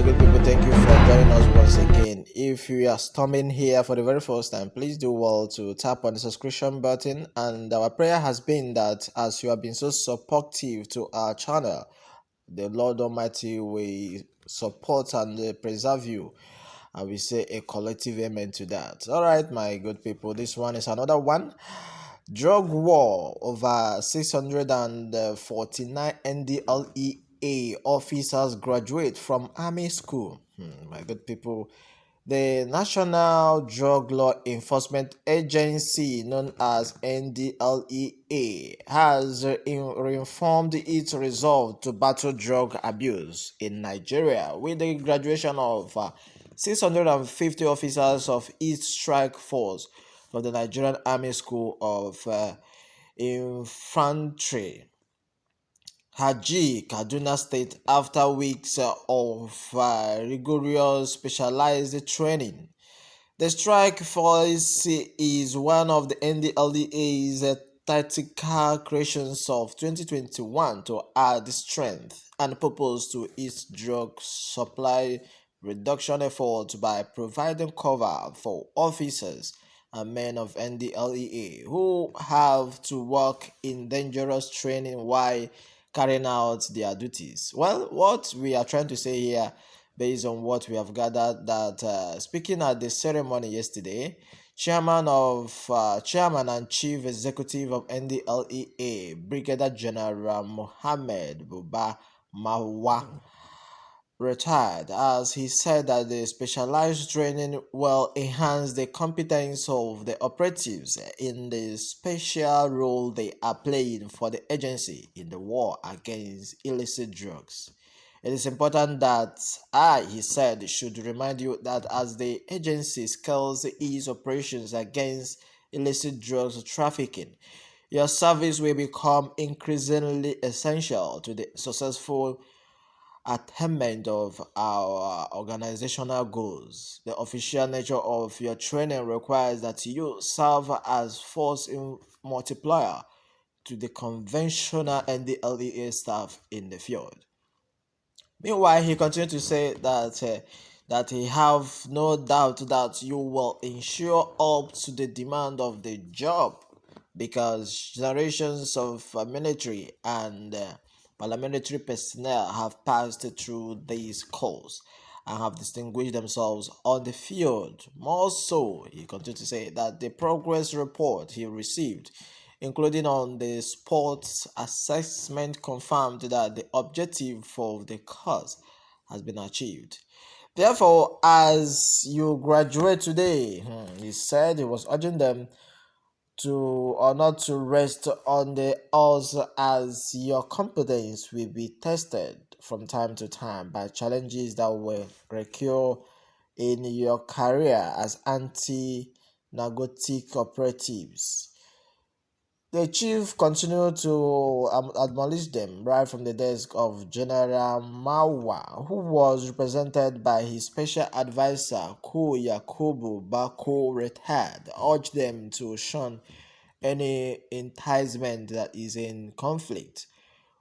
good people, thank you for joining us once again. If you are storming here for the very first time, please do well to tap on the subscription button. And our prayer has been that as you have been so supportive to our channel, the Lord Almighty will support and preserve you. And we say a collective amen to that. All right, my good people, this one is another one. Drug war over 649 NDLEA officers graduate from Army School. My good people, the National Drug Law Enforcement Agency, known as NDLEA, has reinformed its resolve to battle drug abuse in Nigeria with the graduation of 650 officers of its strike force from the Nigerian Army School of Infantry, Haji, Kaduna State, after weeks of rigorous specialized training. The strike force is one of the NDLEA's tactical creations of 2021 to add strength and purpose to its drug supply reduction efforts by providing cover for officers and men of NDLEA who have to work in dangerous training while carrying out their duties. Well, what we are trying to say here, based on what we have gathered, that speaking at the ceremony yesterday, chairman and chief executive of NDLEA, Brigadier General Mohammed Buba Mawa, retired, as he said that the specialized training will enhance the competence of the operatives in the special role they are playing for the agency in the war against illicit drugs. It is important that he said, should remind you that as the agency scales its operations against illicit drugs trafficking, your service will become increasingly essential to the successful attainment of our organizational goals. The official nature of your training requires that you serve as force multiplier to the conventional and the LEA staff in the field. Meanwhile, he continued to say that he have no doubt that you will ensure up to the demand of the job, because generations of military and paramilitary personnel have passed through these course and have distinguished themselves on the field. More so, he continued to say that the progress report he received, including on the sports assessment, confirmed that the objective for the course has been achieved. Therefore, as you graduate today, he said he was urging them to or not to rest on the odds, as your competence will be tested from time to time by challenges that will recur in your career as anti-narcotic operatives. The chief continued to admonish them right from the desk of General Mawa, who was represented by his special advisor, Ko Yakubu Bako retired, urged them to shun any enticement that is in conflict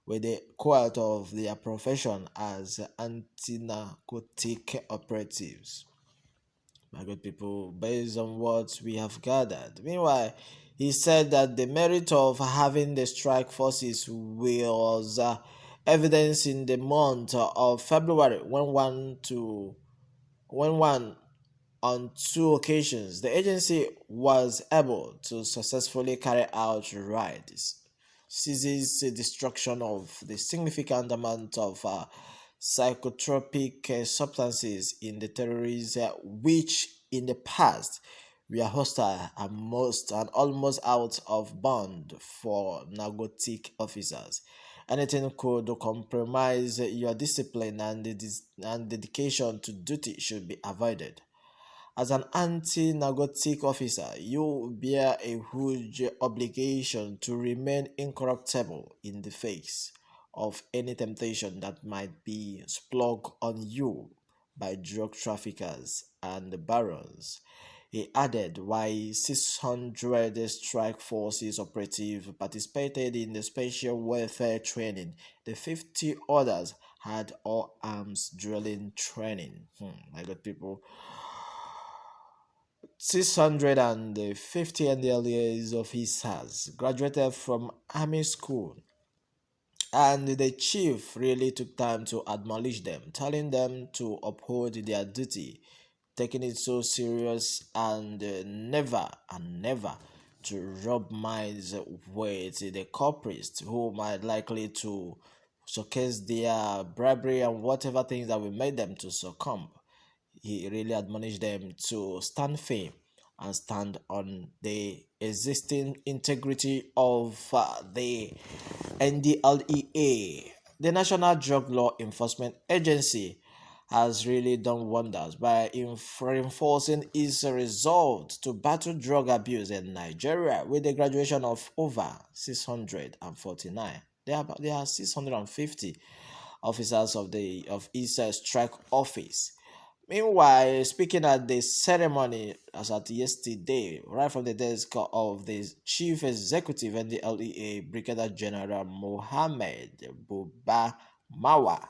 with the quiet of their profession as anti-narcotic operatives. My good people, based on what we have gathered. Meanwhile, he said that the merit of having the strike forces was evidence in the month of February when on two occasions the agency was able to successfully carry out raids, seizes the destruction of the significant amount of psychotropic substances in the territories which in the past were hostile and almost out of bound for narcotic officers. Anything could compromise your discipline and dedication to duty should be avoided. As an anti-narcotic officer, you bear a huge obligation to remain incorruptible in the face of any temptation that might be sprung on you by drug traffickers and barons. He added, while 600 strike forces operatives participated in the special welfare training, the 50 others had all arms drilling training. My good people, 650 NDLEA officers graduated from Army School, and the chief really took time to admonish them, telling them to uphold their duty, taking it so serious, and never to rub minds with the culprits who might likely to showcase their bribery and whatever things that will make them to succumb. He really admonished them to stand firm and stand on the existing integrity of the NDLEA. The National Drug Law Enforcement Agency has really done wonders by reinforcing its resolve to battle drug abuse in Nigeria with the graduation of over 649. There are 650 officers of its strike office. Meanwhile, speaking at the ceremony as at yesterday, right from the desk of the Chief Executive and the LEA, Brigadier General Mohammed Buba Mawa,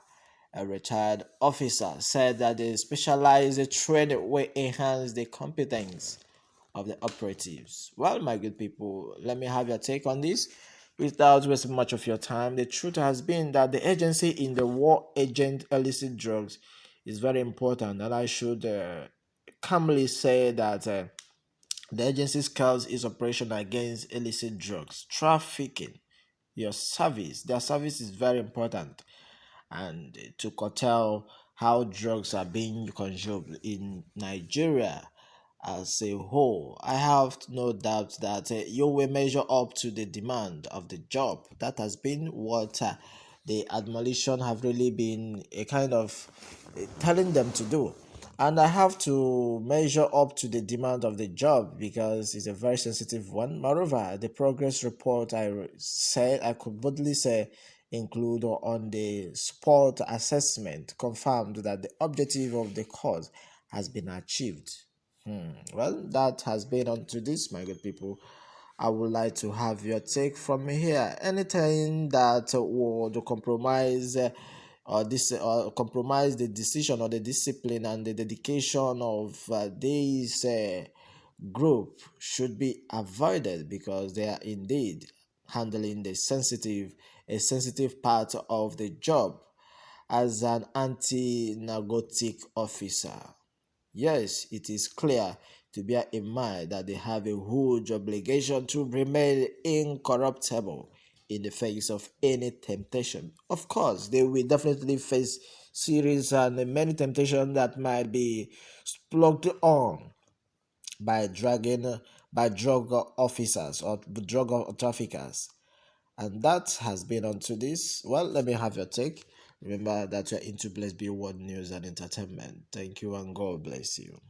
a retired officer, said that the specialized training will enhance the competence of the operatives. Well, my good people, let me have your take on this. Without wasting much of your time, the truth has been that the agency in the war agent illicit drugs is very important, and I should calmly say that the agency scales its operation against illicit drugs trafficking. Their service is very important, and to curtail how drugs are being consumed in Nigeria as a whole. I have no doubt that you will measure up to the demand of the job. That has been what the admonition have really been a kind of telling them to do. And I have to measure up to the demand of the job because it's a very sensitive one. Moreover, the progress report I could boldly say include on the sport assessment confirmed that the objective of the course has been achieved. Well, that has been on to this, my good people. I would like to have your take from me here. Anything that would compromise compromise the decision or the discipline and the dedication of this group should be avoided because they are indeed handling a sensitive part of the job as an anti-narcotic officer. Yes, it is clear to bear in mind that they have a huge obligation to remain incorruptible in the face of any temptation. Of course, they will definitely face series and many temptations that might be plugged on by dragging by drug officers or drug traffickers. And that has been on to this. Well, let me have your take. Remember that you're into Bless Be World News and Entertainment. Thank you and God bless you.